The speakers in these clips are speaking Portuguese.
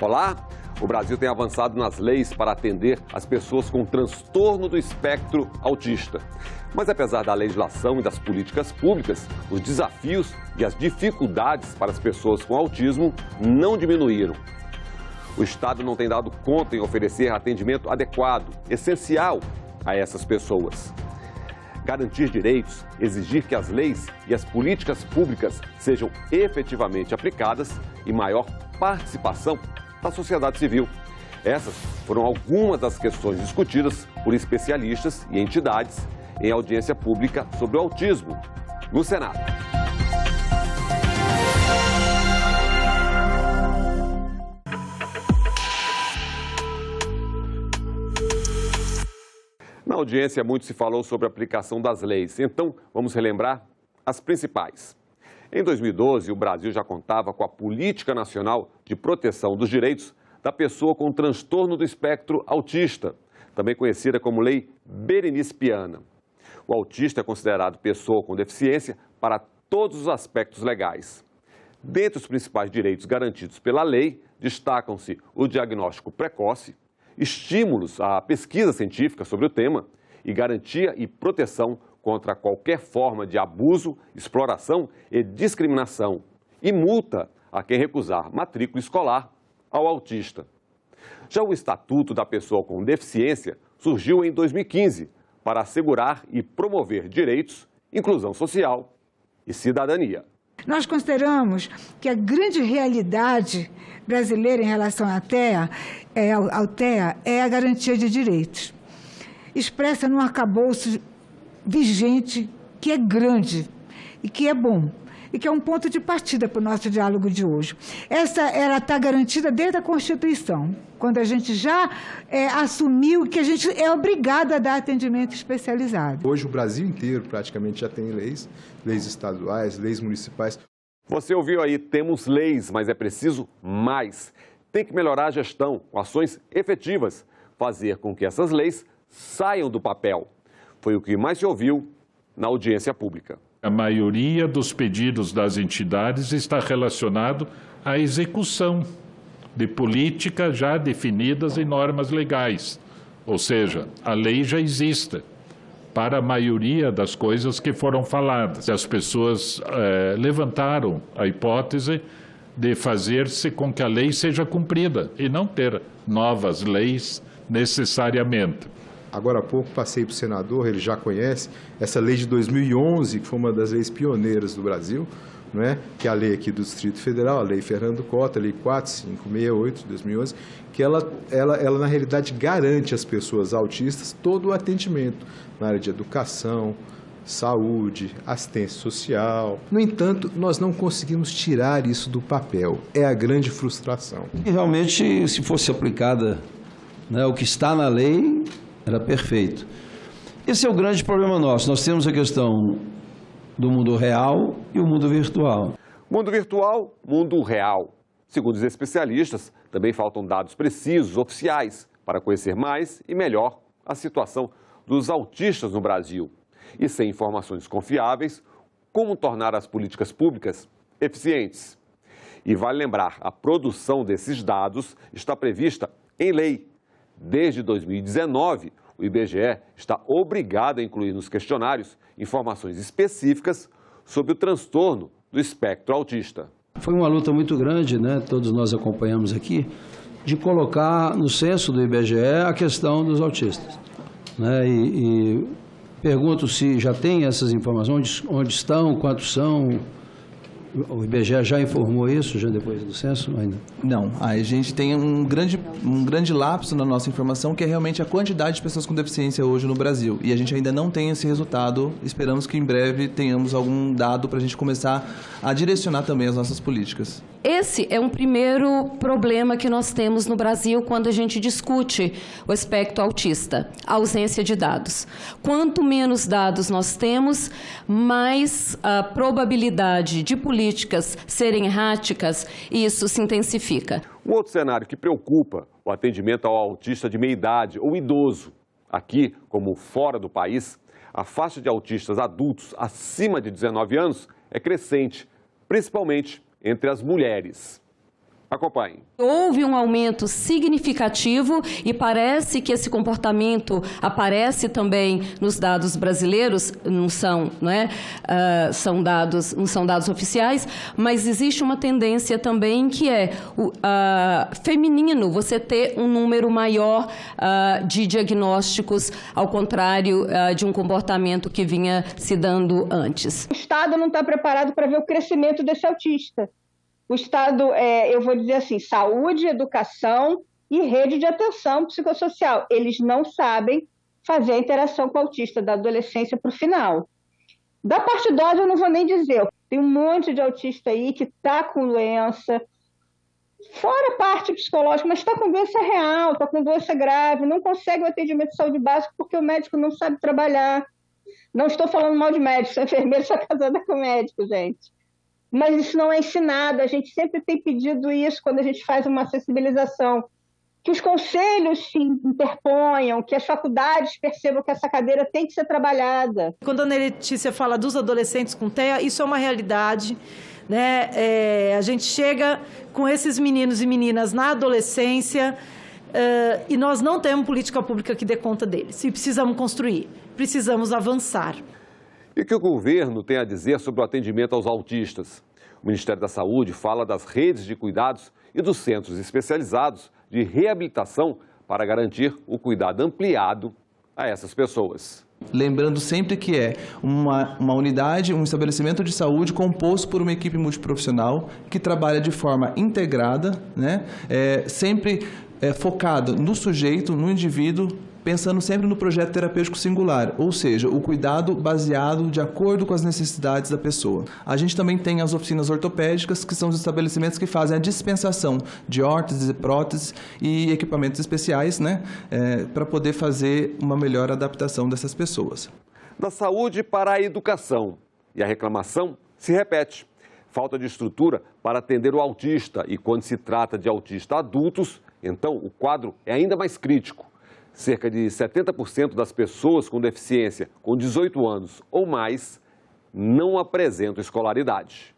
Olá! O Brasil tem avançado nas leis para atender as pessoas com transtorno do espectro autista. Mas apesar da legislação e das políticas públicas, os desafios e as dificuldades para as pessoas com autismo não diminuíram. O Estado não tem dado conta em oferecer atendimento adequado, essencial a essas pessoas. Garantir direitos, exigir que as leis e as políticas públicas sejam efetivamente aplicadas e maior participação da sociedade civil. Essas foram algumas das questões discutidas por especialistas e entidades em audiência pública sobre o autismo no Senado. Na audiência, muito se falou sobre a aplicação das leis. Então, vamos relembrar as principais. Em 2012, o Brasil já contava com a Política Nacional de Proteção dos Direitos da Pessoa com Transtorno do Espectro Autista, também conhecida como Lei Berenice Piana. O autista é considerado pessoa com deficiência para todos os aspectos legais. Dentre os principais direitos garantidos pela lei, destacam-se o diagnóstico precoce, estímulos à pesquisa científica sobre o tema e garantia e proteção contra qualquer forma de abuso, exploração e discriminação, e multa a quem recusar matrícula escolar ao autista. Já o Estatuto da Pessoa com Deficiência surgiu em 2015 para assegurar e promover direitos, inclusão social e cidadania. Nós consideramos que a grande realidade brasileira em relação ao TEA é a garantia de direitos, expressa num arcabouço vigente que é grande e que é bom, e que é um ponto de partida para o nosso diálogo de hoje. Ela está garantida desde a Constituição, quando a gente já assumiu que a gente é obrigado a dar atendimento especializado. Hoje o Brasil inteiro praticamente já tem leis estaduais, leis municipais. Você ouviu aí, temos leis, mas é preciso mais. Tem que melhorar a gestão com ações efetivas, fazer com que essas leis saiam do papel. Foi o que mais se ouviu na audiência pública. A maioria dos pedidos das entidades está relacionado à execução de políticas já definidas em normas legais. Ou seja, a lei já existe para a maioria das coisas que foram faladas. As pessoas levantaram a hipótese de fazer-se com que a lei seja cumprida e não ter novas leis necessariamente. Agora há pouco passei para o senador, ele já conhece, essa lei de 2011, que foi uma das leis pioneiras do Brasil, não é? Que é a lei aqui do Distrito Federal, a lei Fernando Cota, a lei 4568 de 2011, que ela na realidade garante às pessoas autistas todo o atendimento na área de educação, saúde, assistência social. No entanto, nós não conseguimos tirar isso do papel, é a grande frustração. E realmente, se fosse aplicada, né, o que está na lei, era perfeito. Esse é o grande problema nosso. Nós temos a questão do mundo real e o mundo virtual. Mundo virtual, mundo real. Segundo os especialistas, também faltam dados precisos, oficiais, para conhecer mais e melhor a situação dos autistas no Brasil. E sem informações confiáveis, como tornar as políticas públicas eficientes? E vale lembrar, a produção desses dados está prevista em lei. Desde 2019, o IBGE está obrigado a incluir nos questionários informações específicas sobre o transtorno do espectro autista. Foi uma luta muito grande, né? Todos nós acompanhamos aqui, de colocar no censo do IBGE a questão dos autistas, né? E pergunto se já tem essas informações, onde estão, quantos são. O IBGE já informou isso, já depois do censo? Ainda? Não, a gente tem um grande lapso na nossa informação, que é realmente a quantidade de pessoas com deficiência hoje no Brasil. E a gente ainda não tem esse resultado, esperamos que em breve tenhamos algum dado para a gente começar a direcionar também as nossas políticas. Esse é um primeiro problema que nós temos no Brasil quando a gente discute o espectro autista, a ausência de dados. Quanto menos dados nós temos, mais a probabilidade de políticas serem erráticas, e isso se intensifica. Um outro cenário que preocupa o atendimento ao autista de meia idade ou idoso. Aqui, como fora do país, a faixa de autistas adultos acima de 19 anos é crescente, principalmente entre as mulheres. Acompanhe. Houve um aumento significativo e parece que esse comportamento aparece também nos dados brasileiros, não são dados oficiais, mas existe uma tendência também que é feminino, você ter um número maior de diagnósticos, ao contrário de um comportamento que vinha se dando antes. O Estado não está preparado para ver o crescimento desse autista. O Estado, eu vou dizer assim, saúde, educação e rede de atenção psicossocial. Eles não sabem fazer a interação com o autista da adolescência para o final. Da parte idosa eu não vou nem dizer. Tem um monte de autista aí que está com doença, fora a parte psicológica, mas está com doença real, está com doença grave, não consegue o atendimento de saúde básico porque o médico não sabe trabalhar. Não estou falando mal de médico, sou enfermeira, sou casada com médico, gente. Mas isso não é ensinado, a gente sempre tem pedido isso quando a gente faz uma sensibilização, que os conselhos se interponham, que as faculdades percebam que essa cadeira tem que ser trabalhada. Quando a Ana Letícia fala dos adolescentes com TEA, isso é uma realidade, né? A gente chega com esses meninos e meninas na adolescência e nós não temos política pública que dê conta deles. E precisamos construir, precisamos avançar. E o que o governo tem a dizer sobre o atendimento aos autistas? O Ministério da Saúde fala das redes de cuidados e dos centros especializados de reabilitação para garantir o cuidado ampliado a essas pessoas. Lembrando sempre que é uma unidade, um estabelecimento de saúde composto por uma equipe multiprofissional que trabalha de forma integrada, né? Sempre focado no sujeito, no indivíduo, pensando sempre no projeto terapêutico singular, ou seja, o cuidado baseado de acordo com as necessidades da pessoa. A gente também tem as oficinas ortopédicas, que são os estabelecimentos que fazem a dispensação de órteses e próteses e equipamentos especiais, né, para poder fazer uma melhor adaptação dessas pessoas. Da saúde para a educação. E a reclamação se repete. Falta de estrutura para atender o autista. E quando se trata de autistas adultos, então o quadro é ainda mais crítico. Cerca de 70% das pessoas com deficiência com 18 anos ou mais não apresentam escolaridade.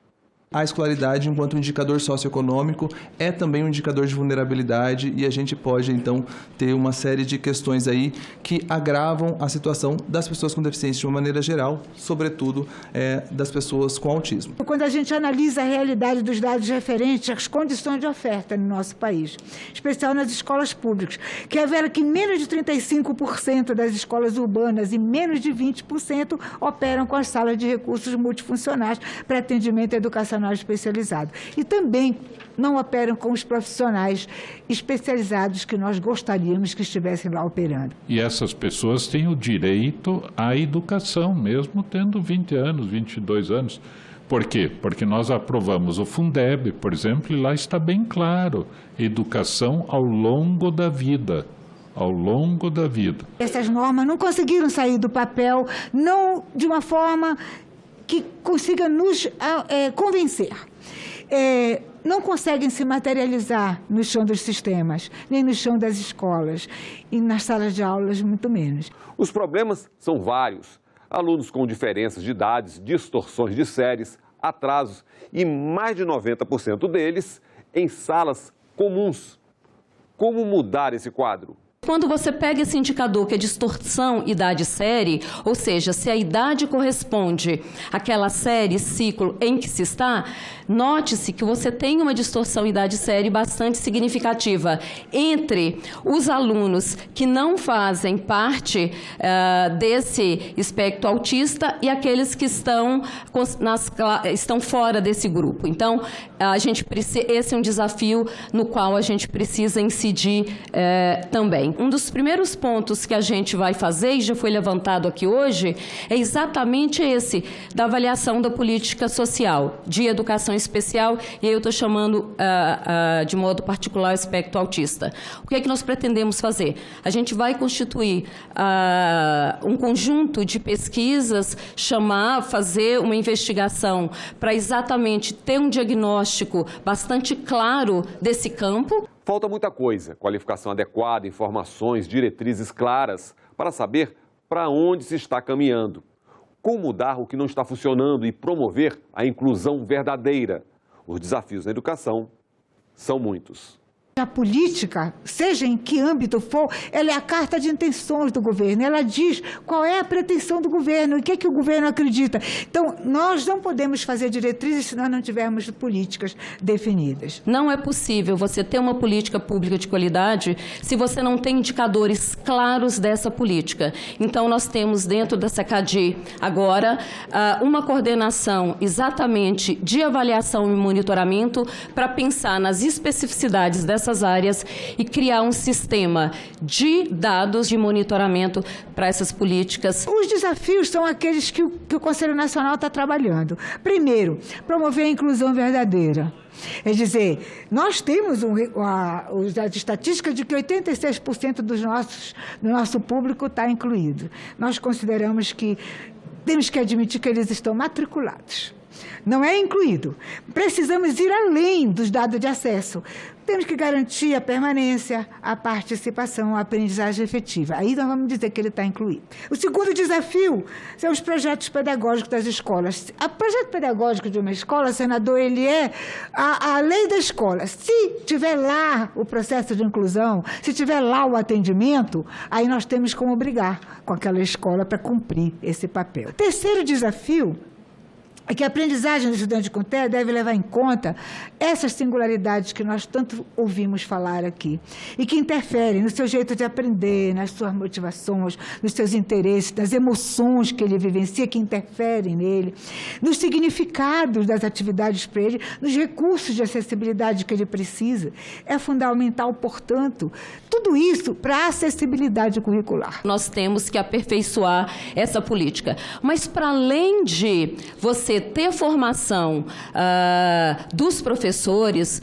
A escolaridade, enquanto indicador socioeconômico, é também um indicador de vulnerabilidade e a gente pode, então, ter uma série de questões aí que agravam a situação das pessoas com deficiência de uma maneira geral, sobretudo das pessoas com autismo. Quando a gente analisa a realidade dos dados referentes às condições de oferta no nosso país, especial nas escolas públicas, que revela que menos de 35% das escolas urbanas e menos de 20% operam com as salas de recursos multifuncionais para atendimento educacional especializado. E também não operam com os profissionais especializados que nós gostaríamos que estivessem lá operando. E essas pessoas têm o direito à educação, mesmo tendo 20 anos, 22 anos. Por quê? Porque nós aprovamos o Fundeb, por exemplo, e lá está bem claro, educação ao longo da vida. Ao longo da vida. Essas normas não conseguiram sair do papel, não de uma forma que consiga nos convencer. Não conseguem se materializar no chão dos sistemas, nem no chão das escolas e nas salas de aulas, muito menos. Os problemas são vários. Alunos com diferenças de idades, distorções de séries, atrasos e mais de 90% deles em salas comuns. Como mudar esse quadro? Quando você pega esse indicador que é distorção idade-série, ou seja, se a idade corresponde àquela série, ciclo em que se está, note-se que você tem uma distorção idade-série bastante significativa entre os alunos que não fazem parte desse espectro autista e aqueles que estão fora desse grupo. Então, esse é um desafio no qual a gente precisa incidir também. Um dos primeiros pontos que a gente vai fazer, e já foi levantado aqui hoje, é exatamente esse, da avaliação da política social, de educação especial, e aí eu estou chamando de modo particular o espectro autista. O que é que nós pretendemos fazer? A gente vai constituir um conjunto de pesquisas, fazer uma investigação para exatamente ter um diagnóstico bastante claro desse campo. Falta muita coisa, qualificação adequada, informações, diretrizes claras para saber para onde se está caminhando. Como mudar o que não está funcionando e promover a inclusão verdadeira. Os desafios na educação são muitos. A política, seja em que âmbito for, ela é a carta de intenções do governo. Ela diz qual é a pretensão do governo, o que é que o governo acredita. Então, nós não podemos fazer diretrizes se nós não tivermos políticas definidas. Não é possível você ter uma política pública de qualidade se você não tem indicadores claros dessa política. Então, nós temos dentro da SECADI agora uma coordenação exatamente de avaliação e monitoramento para pensar nas especificidades dessas áreas e criar um sistema de dados de monitoramento para essas políticas. Os desafios são aqueles que o Conselho Nacional está trabalhando. Primeiro, promover a inclusão verdadeira. É dizer, nós temos a estatística de que 86% do nosso público está incluído. Nós consideramos que temos que admitir que eles estão matriculados. Não é incluído. Precisamos ir além dos dados de acesso. Temos que garantir a permanência, a participação, a aprendizagem efetiva. Aí nós vamos dizer que ele está incluído. O segundo desafio são os projetos pedagógicos das escolas. O projeto pedagógico de uma escola, senador, ele é a lei da escola. Se tiver lá o processo de inclusão, se tiver lá o atendimento, aí nós temos como brigar com aquela escola para cumprir esse papel. O terceiro desafio é que a aprendizagem do estudante com TEA deve levar em conta essas singularidades que nós tanto ouvimos falar aqui e que interferem no seu jeito de aprender, nas suas motivações, nos seus interesses, nas emoções que ele vivencia, que interferem nele, nos significados das atividades para ele, nos recursos de acessibilidade que ele precisa. É fundamental, portanto, tudo isso para a acessibilidade curricular. Nós temos que aperfeiçoar essa política. Mas, para além de você ter formação dos professores,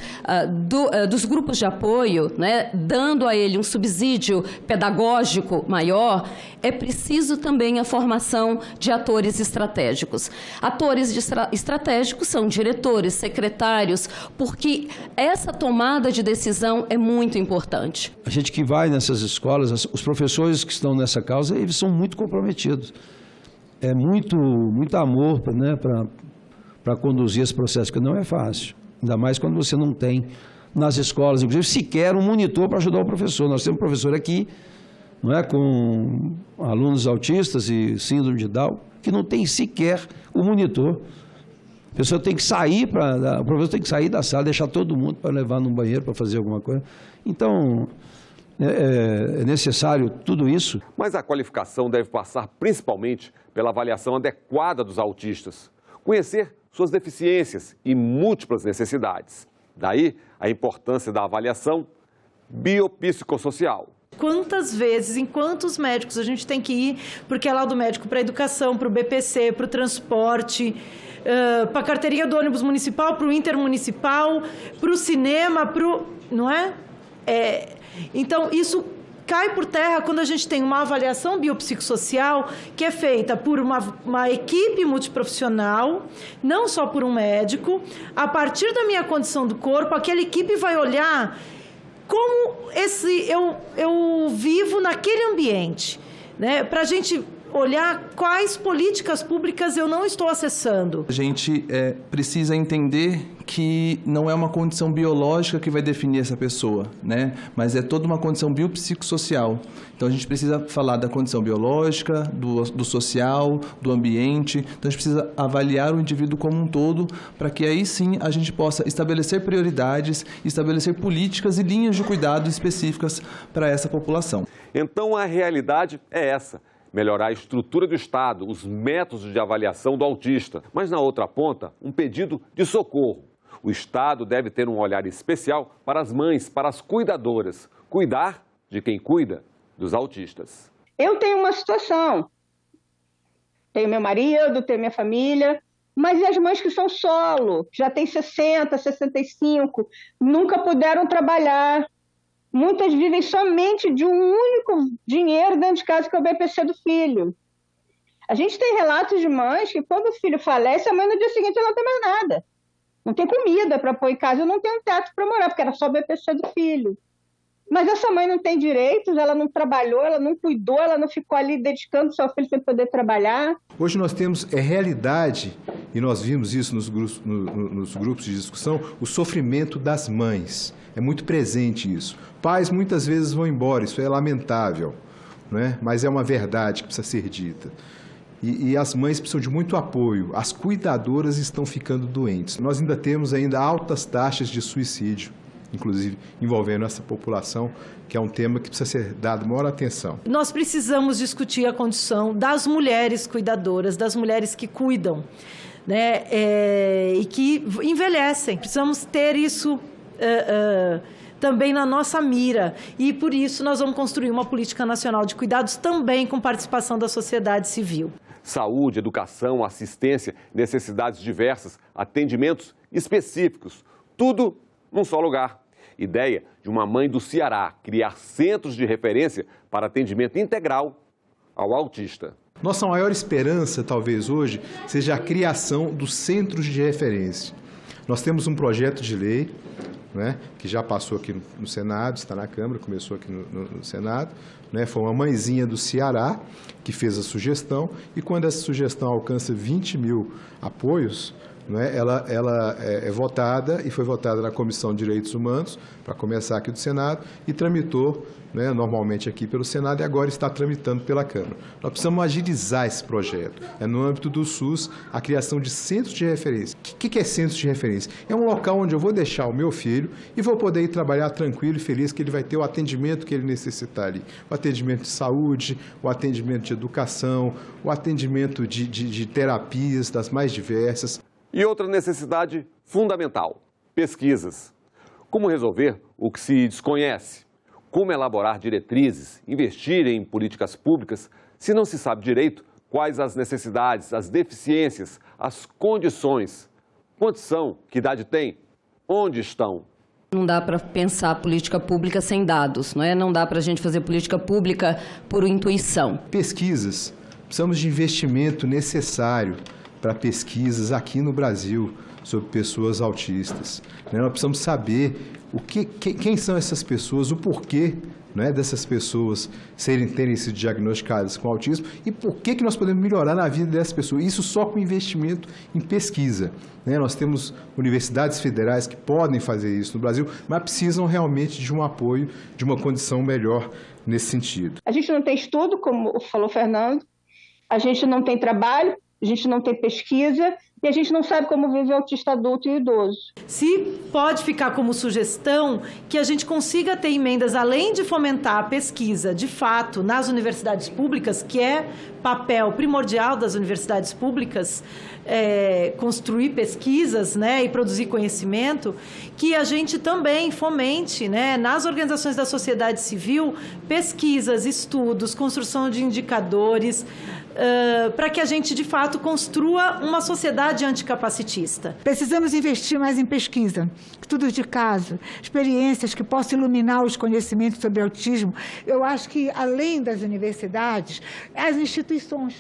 dos grupos de apoio, né, dando a ele um subsídio pedagógico maior, é preciso também a formação de atores estratégicos. Atores estratégicos são diretores, secretários, porque essa tomada de decisão é muito importante. A gente que vai nessas escolas, os professores que estão nessa causa, eles são muito comprometidos. É muito amor, né, para conduzir esse processo, que não é fácil. Ainda mais quando você não tem nas escolas, inclusive, sequer um monitor para ajudar o professor. Nós temos um professor aqui, não é, com alunos autistas e síndrome de Down, que não tem sequer o monitor. A pessoa tem que sair, o professor tem que sair da sala, deixar todo mundo para levar no banheiro para fazer alguma coisa. Então, é necessário tudo isso. Mas a qualificação deve passar principalmente pela avaliação adequada dos autistas, conhecer suas deficiências e múltiplas necessidades. Daí a importância da avaliação biopsicossocial. Quantas vezes, em quantos médicos a gente tem que ir, porque é lá do médico para a educação, para o BPC, para o transporte, para a carteirinha do ônibus municipal, para o intermunicipal, para o cinema, não é? Então, isso cai por terra quando a gente tem uma avaliação biopsicossocial que é feita por uma equipe multiprofissional, não só por um médico. A partir da minha condição do corpo, aquela equipe vai olhar como eu vivo naquele ambiente, né? Para a gente olhar quais políticas públicas eu não estou acessando. A gente precisa entender que não é uma condição biológica que vai definir essa pessoa, né? Mas é toda uma condição biopsicossocial. Então, a gente precisa falar da condição biológica, do social, do ambiente. Então, a gente precisa avaliar o indivíduo como um todo para que aí sim a gente possa estabelecer prioridades, estabelecer políticas e linhas de cuidado específicas para essa população. Então, a realidade é essa. Melhorar a estrutura do Estado, os métodos de avaliação do autista. Mas, na outra ponta, um pedido de socorro. O Estado deve ter um olhar especial para as mães, para as cuidadoras. Cuidar de quem cuida dos autistas. Eu tenho uma situação. Tenho meu marido, tenho minha família, mas e as mães que são solo, já têm 60, 65, nunca puderam trabalhar. Muitas vivem somente de um único dinheiro dentro de casa, que é o BPC do filho. A gente tem relatos de mães que, quando o filho falece, a mãe no dia seguinte não tem mais nada. Não tem comida para pôr em casa, não tem um teto para morar, porque era só o BPC do filho. Mas essa mãe não tem direitos, ela não trabalhou, ela não cuidou, ela não ficou ali dedicando seu filho sem poder trabalhar. Hoje nós temos realidade, e nós vimos isso nos grupos de discussão, o sofrimento das mães. É muito presente isso. Pais muitas vezes vão embora, isso é lamentável, não é? Mas é uma verdade que precisa ser dita. E as mães precisam de muito apoio. As cuidadoras estão ficando doentes. Nós ainda temos altas taxas de suicídio, inclusive envolvendo essa população, que é um tema que precisa ser dado maior atenção. Nós precisamos discutir a condição das mulheres cuidadoras, das mulheres que cuidam, né, e que envelhecem. Precisamos ter isso também na nossa mira, e por isso nós vamos construir uma política nacional de cuidados também com participação da sociedade civil. Saúde, educação, assistência, necessidades diversas, atendimentos específicos, tudo num só lugar. Ideia de uma mãe do Ceará criar centros de referência para atendimento integral ao autista. Nossa maior esperança, talvez hoje, seja a criação dos centros de referência. Nós temos um projeto de lei, né, que já passou aqui no Senado, está na Câmara, começou aqui no Senado, né, foi uma mãezinha do Ceará que fez a sugestão, e quando essa sugestão alcança 20 mil apoios, né, ela é votada, e foi votada na Comissão de Direitos Humanos, para começar aqui do Senado, e tramitou, né, normalmente aqui pelo Senado, e agora está tramitando pela Câmara. Nós precisamos agilizar esse projeto. É no âmbito do SUS a criação de centros de referência. O que é centro de referência? É um local onde eu vou deixar o meu filho e vou poder ir trabalhar tranquilo e feliz, que ele vai ter o atendimento que ele necessitar ali. O atendimento de saúde, o atendimento de educação, o atendimento de terapias das mais diversas. E outra necessidade fundamental: pesquisas. Como resolver o que se desconhece? Como elaborar diretrizes, investir em políticas públicas, se não se sabe direito quais as necessidades, as deficiências, as condições? Quantos são? Que idade tem? Onde estão? Não dá para pensar política pública sem dados, não é? Não dá para a gente fazer política pública por intuição. Pesquisas. Precisamos de investimento necessário para pesquisas aqui no Brasil sobre pessoas autistas. Nós precisamos saber quem são essas pessoas, o porquê, né, dessas pessoas terem sido diagnosticadas com autismo e por que nós podemos melhorar na vida dessas pessoas. Isso só com investimento em pesquisa. Né? Nós temos universidades federais que podem fazer isso no Brasil, mas precisam realmente de um apoio, de uma condição melhor nesse sentido. A gente não tem estudo, como falou o Fernando, a gente não tem trabalho, a gente não tem pesquisa e a gente não sabe como vive o autista adulto e idoso. Se pode ficar como sugestão que a gente consiga ter emendas, além de fomentar a pesquisa, de fato, nas universidades públicas, que é papel primordial das universidades públicas, construir pesquisas, né, e produzir conhecimento, que a gente também fomente, né, nas organizações da sociedade civil, pesquisas, estudos, construção de indicadores, para que a gente, de fato, construa uma sociedade anticapacitista. Precisamos investir mais em pesquisa, estudos de caso, experiências que possam iluminar os conhecimentos sobre autismo. Eu acho que, além das universidades, as instituições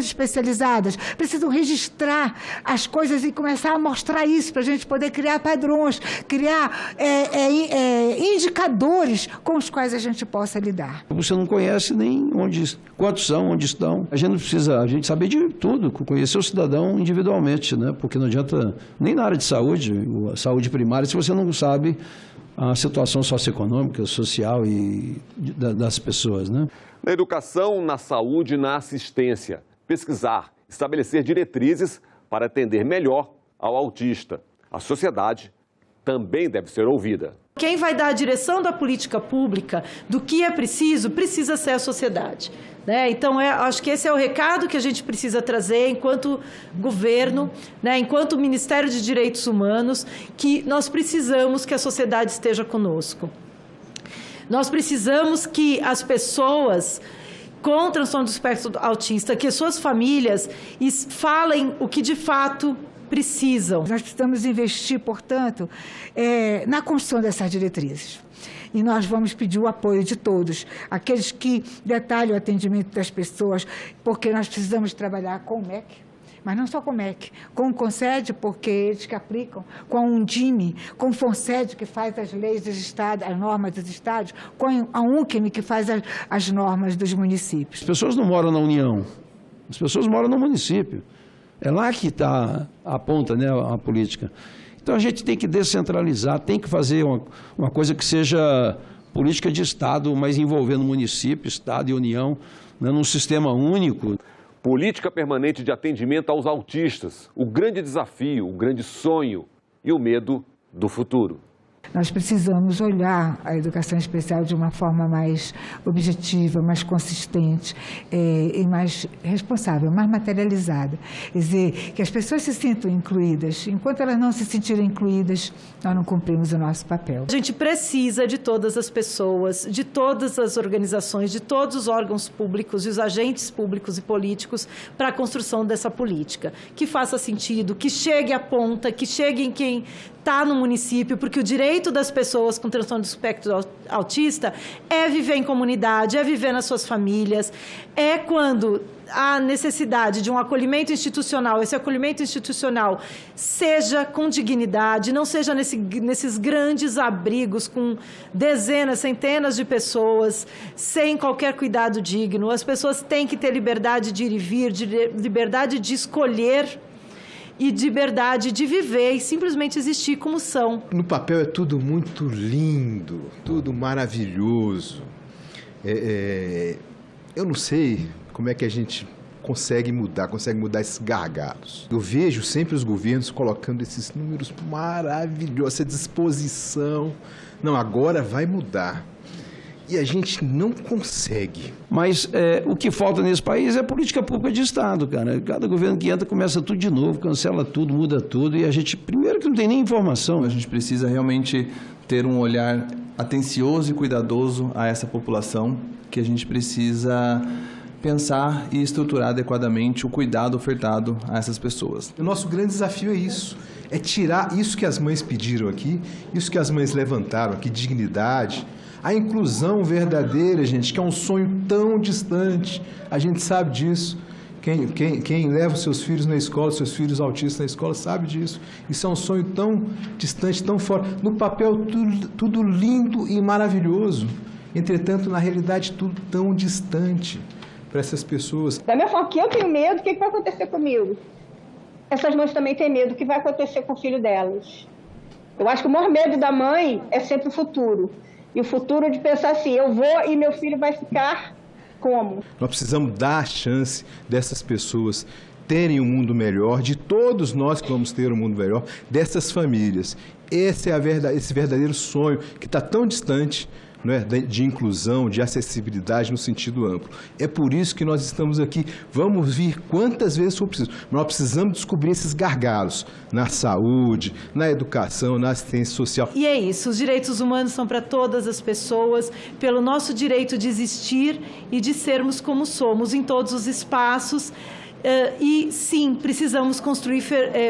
especializadas precisam registrar as coisas e começar a mostrar isso para a gente poder criar padrões, criar indicadores com os quais a gente possa lidar. Você não conhece nem quantos são, onde estão. A gente precisa saber de tudo, conhecer o cidadão individualmente, né? Porque não adianta, nem na área de saúde, a saúde primária, se você não sabe a situação socioeconômica, social e das pessoas, né? Na educação, na saúde, na assistência. Pesquisar, estabelecer diretrizes para atender melhor ao autista. A sociedade também deve ser ouvida. Quem vai dar a direção da política pública, do que é preciso, precisa ser a sociedade. Né? Então, acho que esse é o recado que a gente precisa trazer enquanto governo, né? Enquanto Ministério de Direitos Humanos, que nós precisamos que a sociedade esteja conosco. Nós precisamos que as pessoas com transtorno do espectro autista, que suas famílias falem o que de fato precisam. Nós precisamos investir, portanto, na construção dessas diretrizes. E nós vamos pedir o apoio de todos, aqueles que detalham o atendimento das pessoas, porque nós precisamos trabalhar com o MEC, Mas não só com o MEC, com o CONSED, porque eles que aplicam, com a Undime, com o FONSED, que faz as leis dos estados, as normas dos estados, com a UNCM, que faz as normas dos municípios. As pessoas não moram na União, as pessoas moram no município. É lá que está a ponta, né, a política. Então a gente tem que descentralizar, tem que fazer uma coisa que seja política de Estado, mas envolvendo município, Estado e União, né, num sistema único. Política permanente de atendimento aos autistas, o grande desafio, o grande sonho e o medo do futuro. Nós precisamos olhar a educação especial de uma forma mais objetiva, mais consistente e mais responsável, mais materializada. Quer dizer, que as pessoas se sintam incluídas. Enquanto elas não se sentirem incluídas, nós não cumprimos o nosso papel. A gente precisa de todas as pessoas, de todas as organizações, de todos os órgãos públicos e os agentes públicos e políticos para a construção dessa política. Que faça sentido, que chegue à ponta, que chegue em quem está no município, porque o direito das pessoas com transtorno do espectro autista é viver em comunidade, é viver nas suas famílias, é quando há necessidade de um acolhimento institucional, esse acolhimento institucional seja com dignidade, não seja nesses grandes abrigos com dezenas, centenas de pessoas, sem qualquer cuidado digno. As pessoas têm que ter liberdade de ir e vir, liberdade de escolher e de liberdade de viver e simplesmente existir como são. No papel é tudo muito lindo, tudo maravilhoso. Eu não sei como é que a gente consegue mudar esses gargalos. Eu vejo sempre os governos colocando esses números maravilhosos, essa disposição. Não, agora vai mudar. E a gente não consegue. Mas o que falta nesse país é política pública de Estado, cara. Cada governo que entra começa tudo de novo, cancela tudo, muda tudo. E a gente, primeiro que não tem nem informação. A gente precisa realmente ter um olhar atencioso e cuidadoso a essa população, que a gente precisa pensar e estruturar adequadamente o cuidado ofertado a essas pessoas. O nosso grande desafio é isso. É tirar isso que as mães pediram aqui, isso que as mães levantaram aqui, dignidade. A inclusão verdadeira, gente, que é um sonho tão distante, a gente sabe disso. Quem leva os seus filhos na escola, seus filhos autistas na escola, sabe disso. Isso é um sonho tão distante, tão fora. No papel, tudo lindo e maravilhoso. Entretanto, na realidade, tudo tão distante para essas pessoas. Da mesma forma que eu tenho medo, o que vai acontecer comigo? Essas mães também têm medo do que vai acontecer com o filho delas. Eu acho que o maior medo da mãe é sempre o futuro. E o futuro de pensar assim, eu vou e meu filho vai ficar como? Nós precisamos dar a chance dessas pessoas terem um mundo melhor, de todos nós que vamos ter um mundo melhor, dessas famílias. Esse verdadeiro sonho que está tão distante, não é, de inclusão, de acessibilidade no sentido amplo. É por isso que nós estamos aqui. Vamos vir quantas vezes for preciso. Nós precisamos descobrir esses gargalos na saúde, na educação, na assistência social. E é isso, os direitos humanos são para todas as pessoas, pelo nosso direito de existir e de sermos como somos em todos os espaços. E, sim, precisamos construir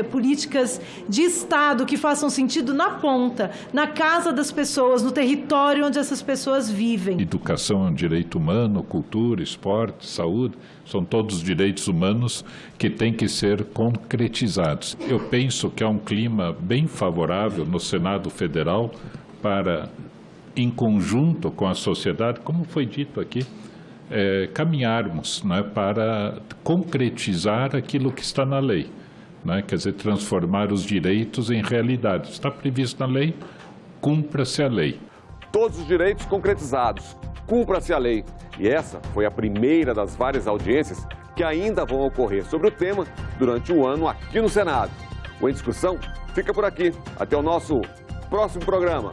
políticas de Estado que façam sentido na ponta, na casa das pessoas, no território onde essas pessoas vivem. Educação é um direito humano, cultura, esporte, saúde, são todos direitos humanos que têm que ser concretizados. Eu penso que há um clima bem favorável no Senado Federal para, em conjunto com a sociedade, como foi dito aqui, caminharmos, né, para concretizar aquilo que está na lei, né, quer dizer, transformar os direitos em realidade. Está previsto na lei, cumpra-se a lei. Todos os direitos concretizados, cumpra-se a lei. E essa foi a primeira das várias audiências que ainda vão ocorrer sobre o tema durante o ano aqui no Senado. O Em Discussão fica por aqui. Até o nosso próximo programa.